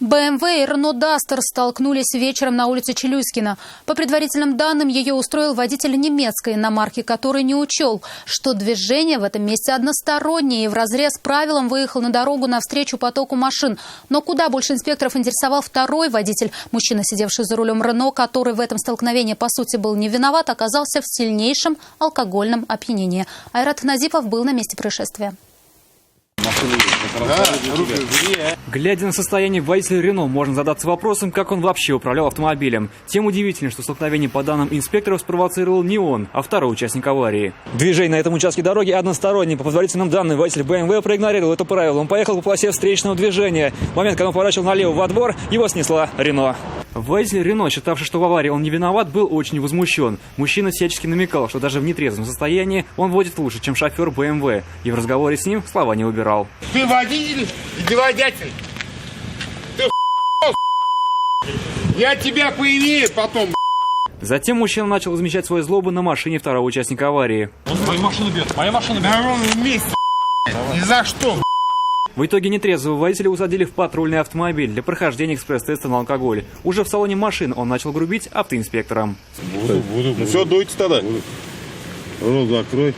БМВ и Рено Дастер столкнулись вечером на улице Челюскина. По предварительным данным, ее устроил водитель немецкой иномарки, который не учел, что движение в этом месте одностороннее и вразрез правилам выехал на дорогу навстречу потоку машин. Но куда больше инспекторов интересовал второй водитель. Мужчина, сидевший за рулем Рено, который в этом столкновении, по сути, был не виноват, оказался в сильнейшем алкогольном опьянении. Айрат Назипов был на месте происшествия. Глядя на состояние водителя Рено, можно задаться вопросом, как он вообще управлял автомобилем. Тем удивительнее, что столкновение, по данным инспекторов, спровоцировал не он, а второй участник аварии. Движение на этом участке дороги одностороннее. По предварительным данным, водитель БМВ проигнорировал это правило. Он поехал по полосе встречного движения. В момент, когда он поворачивал налево во двор, его снесла Рено. Водитель Рено, считавший, что в аварии он не виноват, был очень возмущен. Мужчина всячески намекал, что даже в нетрезвом состоянии он водит лучше, чем шофер БМВ. И в разговоре с ним слова не выбирал. Ты водитель и водитель. Ты я тебя поимею потом. Затем мужчина начал возмещать свою злобу на машине второго участника аварии. Он мою машину бьет, моя машина бьет. Да ровно вместе. Ни за что. В итоге нетрезвого водителя усадили в патрульный автомобиль для прохождения экспресс-теста на алкоголь. Уже в салоне машины он начал грубить автоинспекторам. Буду. Ну все, дуйте тогда. Рот закрой.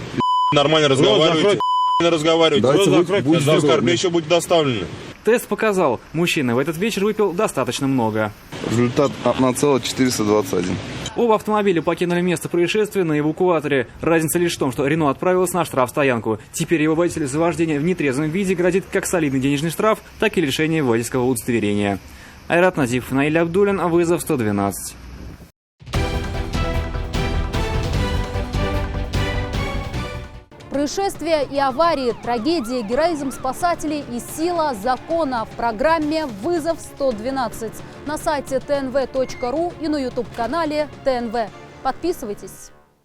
Нормально разговаривайте. Разговаривайте. За оскорбление еще будет доставлено. Тест показал, мужчина в этот вечер выпил достаточно много. Результат 1,421. Оба автомобиля покинули место происшествия на эвакуаторе. Разница лишь в том, что Рено отправилась на штрафстоянку. Теперь его водителю за вождение в нетрезвом виде грозит как солидный денежный штраф, так и лишение водительского удостоверения. Айрат Назипов, Наиль Абдулин, вызов 112. Происшествия и аварии, трагедии, героизм спасателей и сила закона в программе «Вызов 112» на сайте tnv.ru и на YouTube-канале ТНВ. Подписывайтесь.